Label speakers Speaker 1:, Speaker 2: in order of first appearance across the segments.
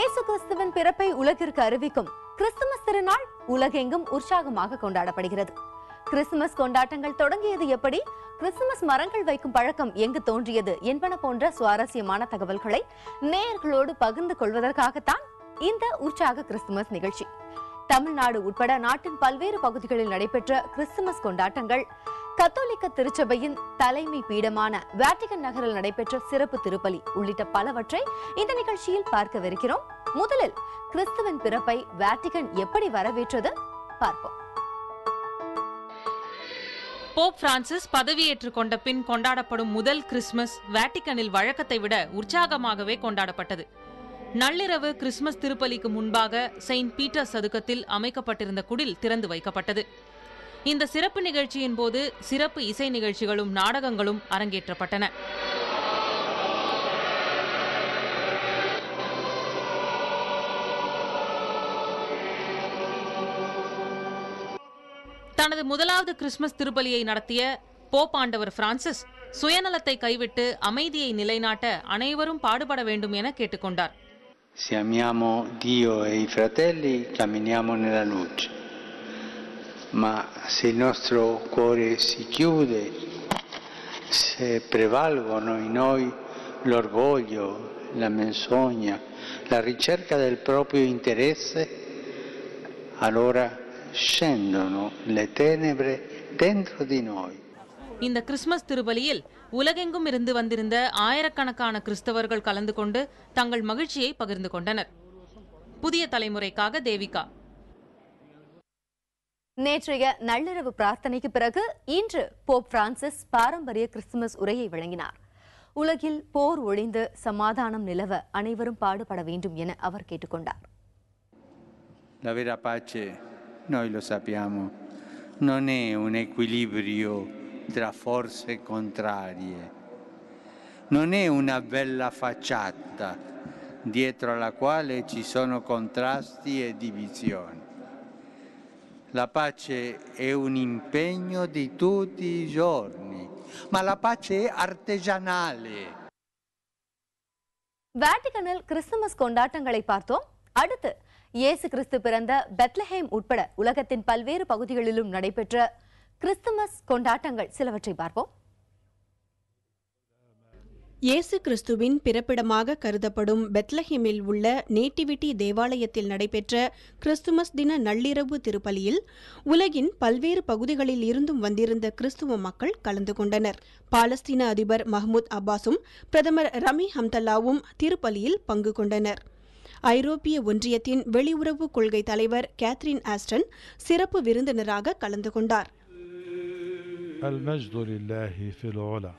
Speaker 1: இயேசு கிறிஸ்துவின் பிறப்பை உலகிற்கு அறிவிக்கும் கிறிஸ்துமஸ் திருநாள் உலகெங்கும் உற்சாகமாக கொண்டாடப்படுகிறது. கிறிஸ்துமஸ் கொண்டாட்டங்கள் தொடங்கியது எப்படி, கிறிஸ்துமஸ் மரங்கள் வைக்கும் பழக்கம் எங்கு தோன்றியது என்பன போன்ற சுவாரஸ்யமான தகவல்களை நேயர்களோடு பகிர்ந்து கொள்வதற்காகத்தான் இந்த உற்சாக கிறிஸ்துமஸ் நிகழ்ச்சி. தமிழ்நாடு உட்பட நாட்டின் பல்வேறு பகுதிகளில் நடைபெற்ற கிறிஸ்துமஸ் கொண்டாட்டங்கள், கத்தோலிக்க திருச்சபையின் தலைமை பீடமான வேட்டிகன் நகரில் நடைபெற்ற சிறப்பு திருப்பலி உள்ளிட்ட பலவற்றை இந்த நிகழ்ச்சியில் பார்க்கவிருக்கிறோம். முதலில் கிறிஸ்துவின் பிறப்பை வேட்டிகன் எப்படி வரவேற்றது பார்ப்போம்.
Speaker 2: போப் பிரான்சிஸ் பதவியேற்றுக் கொண்ட பின் கொண்டாடப்படும் முதல் கிறிஸ்துமஸ் வேட்டிகனில் வழக்கத்தை விட உற்சாகமாகவே கொண்டாடப்பட்டது. நள்ளிரவு கிறிஸ்துமஸ் திருப்பலிக்கு முன்பாக செயின்ட் பீட்டர் சதுக்கத்தில் அமைக்கப்பட்டிருந்த குடில் திறந்து வைக்கப்பட்டது. இந்த சிறப்பு நிகழ்ச்சியின் போது சிறப்பு இசை நிகழ்ச்சிகளும் நாடகங்களும் அரங்கேற்றப்பட்டன. தனது முதலாவது கிறிஸ்துமஸ் திருப்பலியை நடத்திய போப் ஆண்டவர் பிரான்சிஸ் சுயநலத்தை கைவிட்டு அமைதியை நிலைநாட்ட அனைவரும் பாடுபட வேண்டும் என கேட்டுக்கொண்டார்.
Speaker 3: Se amiamo Dio e i fratelli, camminiamo nella luce. Ma se il nostro cuore si chiude, se prevalgono in noi l'orgoglio, la menzogna, la ricerca del proprio interesse, allora scendono le tenebre dentro di noi.
Speaker 2: இந்த Christmas திருப்பலியில் உலகெங்கும் இருந்து வந்திருந்த ஆயிரக்கணக்கான கிறிஸ்தவர்கள் கலந்து கொண்டு தங்கள் மகிழ்ச்சியை பகிர்ந்து கொண்டனர். புதிய தலைமுறைக்காக தேவிகா.
Speaker 1: நேற்றைய நள்ளிரவு பிரார்த்தனைக்கு பிறகு இன்று போப் பிரான்சிஸ் பாரம்பரிய கிறிஸ்துமஸ் உரையை வழங்கினார். உலகில் போர் ஒழிந்து சமாதானம் நிலவ அனைவரும் பாடுபட வேண்டும் என அவர் கேட்டுக்கொண்டார்.
Speaker 3: La vera pace, noi lo sappiamo, non è un equilibrio tra forze contrarie, non è una bella facciata dietro alla quale ci sono contrasti e divisioni. La pace è un impegno di tutti i giorni, ma la pace è artigianale.
Speaker 1: வேட்டிகனில் Christmas கொண்டாட்டங்களை பார்த்தோம். அடுத்து இயேசு கிறிஸ்து பிறந்த Bethlehem உட்பட உலகத்தின் பல்வேறு பகுதிகளிலும் நடைபெற்ற கிறிஸ்துமஸ் கொண்டாட்டங்கள் சிலவற்றை பார்ப்போம்.
Speaker 4: இயேசு கிறிஸ்துவின் பிறப்பிடமாக கருதப்படும் பெத்லஹேமில் உள்ள நேட்டிவிட்டி தேவாலயத்தில் நடைபெற்ற கிறிஸ்துமஸ் தின நள்ளிரவு திருப்பலியில் உலகின் பல்வேறு பகுதிகளில் இருந்தும் வந்திருந்த கிறிஸ்துவ மக்கள் கலந்து கொண்டனர். பாலஸ்தீன அதிபர் மஹ்மூத் அப்பாஸும் பிரதமர் ரமி ஹம்தல்லாவும் திருப்பலியில் பங்கு கொண்டனர். ஐரோப்பிய ஒன்றியத்தின் வெளியுறவு கொள்கை தலைவர் கேத்ரின் ஆஸ்டன் சிறப்பு விருந்தினராக கலந்து கொண்டார்.
Speaker 5: المجد لله في العلا.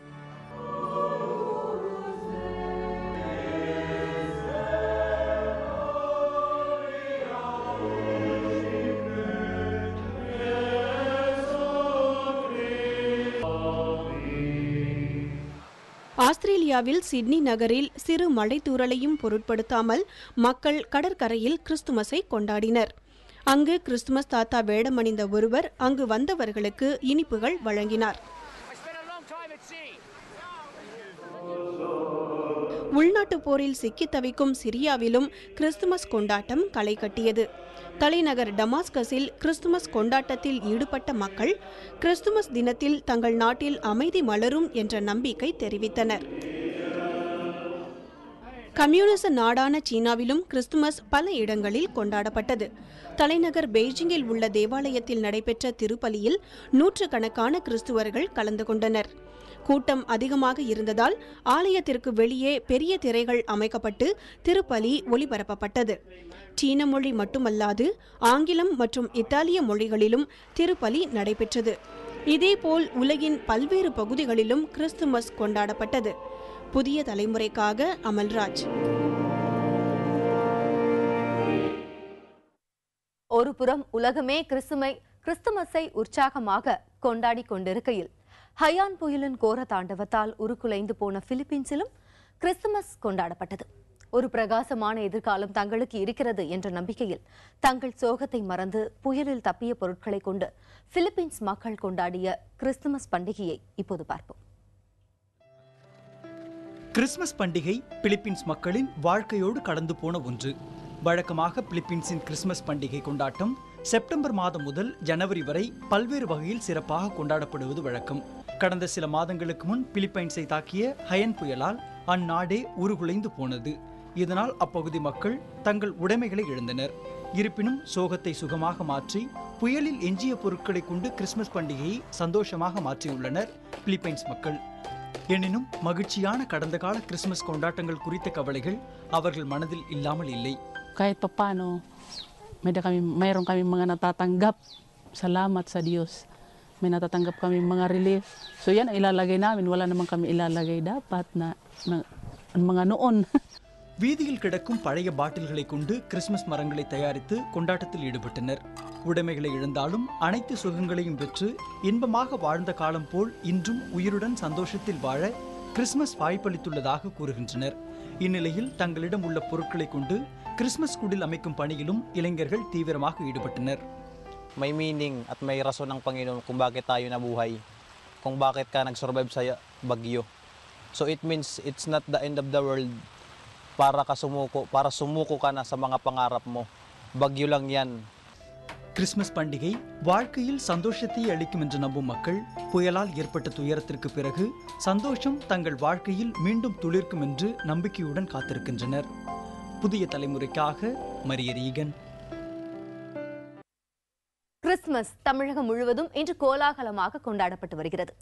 Speaker 4: ஆஸ்திரேலியாவில் சிட்னி நகரில் சிறு மழைத்தூறலையும் பொருட்படுத்தாமல் மக்கள் கடற்கரையில் கிறிஸ்துமஸை கொண்டாடினர். அங்கு கிறிஸ்துமஸ் தாத்தா வேடமணிந்த ஒருவர் அங்கு வந்தவர்களுக்கு இனிப்புகள் வழங்கினார். உள்நாட்டுப் போரில் சிக்கித் தவிக்கும் சிரியாவிலும் கிறிஸ்துமஸ் கொண்டாட்டம் களை கட்டியது. தலைநகர் டமாஸ்கஸில் கிறிஸ்துமஸ் கொண்டாட்டத்தில் ஈடுபட்ட மக்கள் கிறிஸ்துமஸ் தினத்தில் தங்கள் நாட்டில் அமைதி மலரும் என்ற நம்பிக்கை தெரிவித்தனர். கம்யூனிச நாடான சீனாவிலும் கிறிஸ்துமஸ் பல இடங்களில் கொண்டாடப்பட்டது. தலைநகர் பெய்ஜிங்கில் உள்ள தேவாலயத்தில் நடைபெற்ற திருப்பலியில் நூற்றுக்கணக்கான கிறிஸ்துவர்கள் கலந்து கொண்டனர். கூட்டம் அதிகமாக இருந்ததால் ஆலயத்திற்கு வெளியே பெரிய திரைகள் அமைக்கப்பட்டு திருப்பலி ஒளிபரப்பப்பட்டது. சீன மொழி மட்டுமல்லாது ஆங்கிலம் மற்றும் இத்தாலிய மொழிகளிலும் திருப்பலி நடைபெற்றது. இதேபோல் உலகின் பல்வேறு பகுதிகளிலும் கிறிஸ்துமஸ் கொண்டாடப்பட்டது. புதிய தலைமுறைக்காக அமல்ராஜ்.
Speaker 1: ஒருபுறம் உலகமே கிறிஸ்துமஸை உற்சாகமாக கொண்டாடி கொண்டிருக்கையில் ஹயான் புயலின் கோர தாண்டவத்தால் உருக்குலைந்து போன பிலிப்பீன்ஸிலும் கிறிஸ்துமஸ் கொண்டாடப்பட்டது. ஒரு பிரகாசமான எதிர்காலம் தங்களுக்கு இருக்கிறது என்ற நம்பிக்கையில் தங்கள் சோகத்தை மறந்து புயலில் தப்பிய பொருட்களை கொண்டு பிலிப்பீன்ஸ் மக்கள் கொண்டாடிய கிறிஸ்துமஸ் பண்டிகையை இப்போது பார்ப்போம்.
Speaker 6: கிறிஸ்துமஸ் பண்டிகை பிலிப்பீன்ஸ் மக்களின் வாழ்க்கையோடு கடந்து போன ஒன்று. வழக்கமாக பிலிப்பீன்ஸின் கிறிஸ்துமஸ் பண்டிகை கொண்டாட்டம் செப்டம்பர் மாதம் முதல் ஜனவரி வரை பல்வேறு வகையில் சிறப்பாக கொண்டாடப்படுவது வழக்கம். கடந்த சில மாதங்களுக்கு முன் பிலிப்பைன்ஸை தாக்கிய ஹயன் புயலால் அந்நாடே உருகுலைந்து போனது. இதனால் அப்பகுதி மக்கள் தங்கள் உடைமைகளை இழந்தனர். இருப்பினும் சோகத்தை சுகமாக மாற்றி புயலில் எஞ்சிய பொருட்களை கொண்டு கிறிஸ்துமஸ் பண்டிகையை சந்தோஷமாக மாற்றியுள்ளனர் பிலிப்பைன்ஸ் மக்கள். எனினும் மகிழ்ச்சியான கடந்த கால கிறிஸ்துமஸ் கொண்டாட்டங்கள் குறித்த கவலைகள் அவர்கள் மனதில் இல்லாமல் இல்லை.
Speaker 7: Kahit paano, mayroon kami mga natatanggap. Salamat sa Diyos. May natatanggap kami mga relief. So yan ilalagay namin. Wala naman kami ilalagay dapat na mga noon.
Speaker 6: வீதியில் கிடக்கும் பழைய பாட்டில்களை கொண்டு கிறிஸ்துமஸ் மரங்களை தயாரித்து கொண்டாட்டத்தில் ஈடுபட்டனர். உடைமைகளை இழந்தாலும் அனைத்து சுகங்களையும் பெற்று இன்பமாக வாழ்ந்த காலம் போல் இன்றும் உயிருடன் சந்தோஷத்தில் வாழ கிறிஸ்துமஸ் வாய்ப்பளித்துள்ளதாக கூறுகின்றனர். இந்நிலையில் தங்களிடம் உள்ள பொருட்களை கொண்டு கிறிஸ்துமஸ் குடில் அமைக்கும் பணியிலும் இளைஞர்கள் தீவிரமாக ஈடுபட்டனர்.
Speaker 8: May meaning at may rason ng Panginoon kung bakit tayo nabuhay, kung bakit ka nag-survive sa bagyo. So it means it's not the end of the world para sumuko ka na sa mga pangarap mo. Bagyo lang yan.
Speaker 6: Christmas பண்டிகை வாழ்க்கையில் சந்தோஷத்தை அளிக்கும் என்று நம்பும் மக்கள் புயலால் ஏற்பட்ட துயரத்திற்கு பிறகு சந்தோஷம் தங்கள் வாழ்க்கையில் மீண்டும் துளிர்க்கும் என்று நம்பிக்கையுடன் காத்திருக்கின்றனர். புதிய தலைமுறைக்காக மரியரீகன்.
Speaker 1: கிறிஸ்துமஸ் தமிழகம் முழுவதும் இன்று கோலாகலமாக கொண்டாடப்பட்டு வருகிறது.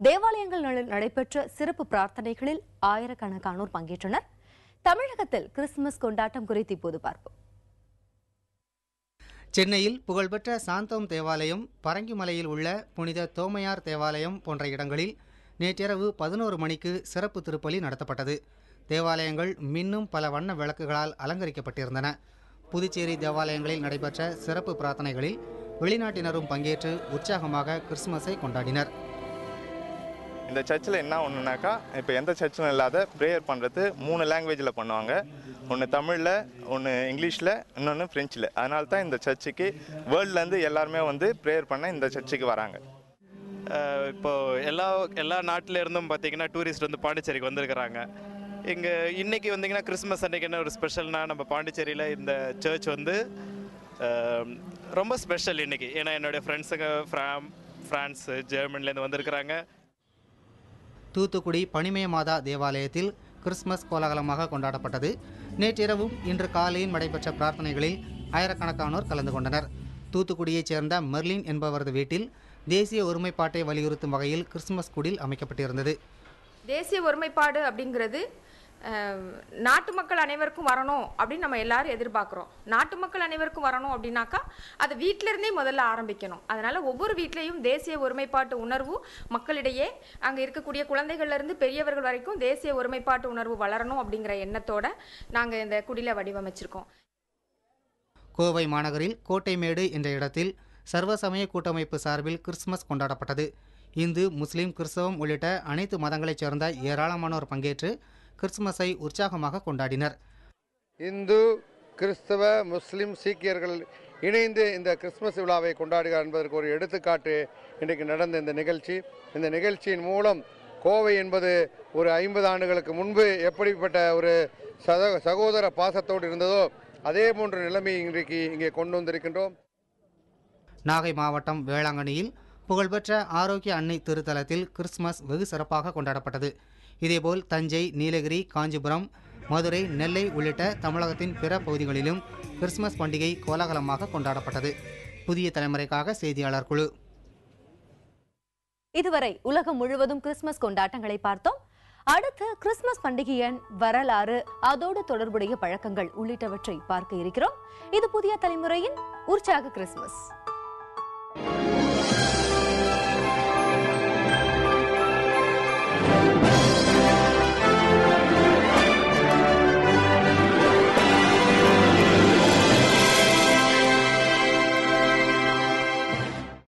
Speaker 1: தேவாலயங்களில் நடைபெற்ற சிறப்பு பிரார்த்தனைகளில் ஆயிரக்கணக்கானோர் பங்கேற்றனர். தமிழகத்தில் கிறிஸ்துமஸ் கொண்டாட்டம் குறித்து இப்போது பார்ப்போம்.
Speaker 9: சென்னையில் புகழ்பெற்ற சாந்தோம் தேவாலயம், பரங்கிமலையில் உள்ள புனித தோமையார் தேவாலயம் போன்ற இடங்களில் நேற்றிரவு 11 மணிக்கு சிறப்பு திருப்பலி நடத்தப்பட்டது. தேவாலயங்கள் மின்னும் பல வண்ண விளக்குகளால் அலங்கரிக்கப்பட்டிருந்தன. புதுச்சேரி தேவாலயங்களில் நடைபெற்ற சிறப்பு பிரார்த்தனைகளில் வெளிநாட்டினரும் பங்கேற்று உற்சாகமாக கிறிஸ்துமஸை கொண்டாடினர்.
Speaker 10: இந்த சர்ச்சில் என்ன ஒன்றுனாக்கா, இப்போ எந்த சர்ச்சிலும் இல்லாத ப்ரேயர் பண்ணுறது 3 லாங்குவேஜில் பண்ணுவாங்க. ஒன்று தமிழில், ஒன்று இங்கிலீஷில், இன்னொன்று ஃப்ரெஞ்சில். அதனால தான் இந்த சர்ச்சுக்கு வேர்ல்ட்லேருந்து எல்லாருமே வந்து ப்ரேயர் பண்ண இந்த சர்ச்சுக்கு வராங்க.
Speaker 11: இப்போது எல்லா நாட்டில் இருந்தும் பார்த்திங்கன்னா டூரிஸ்ட் வந்து பாண்டிச்சேரிக்கு வந்திருக்கிறாங்க. இங்கே இன்றைக்கி வந்திங்கன்னா கிறிஸ்மஸ் அன்றைக்கி என்ன ஒரு ஸ்பெஷல்னால், நம்ம பாண்டிச்சேரியில் இந்த சர்ச் வந்து ரொம்ப ஸ்பெஷல் இன்றைக்கி. ஏன்னா என்னுடைய ஃப்ரெண்ட்ஸுங்க ஃப்ரான்ஸு, ஜெர்மனிலேருந்து வந்திருக்கிறாங்க.
Speaker 9: தூத்துக்குடி பனிமய மாதா தேவாலயத்தில் கிறிஸ்துமஸ் கோலாகலமாக கொண்டாடப்பட்டது. நேற்றிரவும் இன்று காலையும் நடைபெற்ற பிரார்த்தனைகளில் ஆயிரக்கணக்கானோர் கலந்து கொண்டனர். தூத்துக்குடியைச் சேர்ந்த மெர்லின் என்பவரது வீட்டில் தேசிய ஒருமைப்பாட்டை வலியுறுத்தும் வகையில் கிறிஸ்துமஸ் குடில் அமைக்கப்பட்டிருந்தது.
Speaker 12: தேசிய ஒருமைப்பாடு அப்படிங்கிறது நாட்டு மக்கள் அனைவருக்கும் வரணும் அப்படின்னு நம்ம எல்லாரும் எதிர்பார்க்குறோம். நாட்டு மக்கள் அனைவருக்கும் வரணும் அப்படின்னாக்கா அதை வீட்டிலேருந்தே முதல்ல ஆரம்பிக்கணும். அதனால் ஒவ்வொரு வீட்லேயும் தேசிய ஒருமைப்பாட்டு உணர்வு மக்களிடையே, அங்கே இருக்கக்கூடிய குழந்தைகள்லேருந்து பெரியவர்கள் வரைக்கும் தேசிய ஒருமைப்பாட்டு உணர்வு வளரணும் அப்படிங்கிற எண்ணத்தோடு நாங்கள் இந்த குடிலை வடிவமைச்சிருக்கோம்.
Speaker 9: கோவை மாநகரில் கோட்டைமேடு என்ற இடத்தில் சர்வசமய கூட்டமைப்பு சார்பில் கிறிஸ்துமஸ் கொண்டாடப்பட்டது. இந்து, முஸ்லீம், கிறிஸ்தவம் உள்ளிட்ட அனைத்து மதங்களைச் சேர்ந்த ஏராளமானோர் பங்கேற்று கிறிஸ்துமஸை உற்சாகமாக கொண்டாடினர்.
Speaker 13: இந்து, கிறிஸ்தவ, முஸ்லிம், சீக்கியர்கள் இணைந்து இந்த கிறிஸ்துமஸ் விழாவை கொண்டாடுகிறார் என்பதற்கு ஒரு எடுத்துக்காட்டு இன்றைக்கு நடந்த இந்த நிகழ்ச்சி. இந்த நிகழ்ச்சியின் மூலம் கோவை என்பது ஒரு 50 ஆண்டுகளுக்கு முன்பு எப்படிப்பட்ட ஒரு சகோதர பாசத்தோடு இருந்ததோ அதே போன்ற நிலைமையை இன்றைக்கு இங்கே கொண்டு வந்திருக்கின்றோம்.
Speaker 9: நாகை மாவட்டம் வேளாங்கண்ணியில் புகழ்பெற்ற ஆரோக்கிய அன்னை திருத்தலத்தில் கிறிஸ்துமஸ் வெகு சிறப்பாக கொண்டாடப்பட்டது. இதேபோல் தஞ்சை, நீலகிரி, காஞ்சிபுரம், மதுரை, நெல்லை உள்ளிட்ட தமிழகத்தின் பிற பகுதிகளிலும் கிறிஸ்துமஸ் பண்டிகை கோலாகலமாக கொண்டாடப்பட்டது. புதிய தலைமுறைக்காக செய்தியாளர் குழு.
Speaker 1: இதுவரை உலகம் முழுவதும் கிறிஸ்துமஸ் கொண்டாட்டங்களை பார்த்தோம். அடுத்து கிறிஸ்துமஸ் பண்டிகையின் வரலாறு, அதோடு தொடர்புடைய பழக்கங்கள் உள்ளிட்டவற்றை பார்க்க இருக்கிறோம். இது புதிய தலைமுறையின் உற்சாக கிறிஸ்துமஸ்.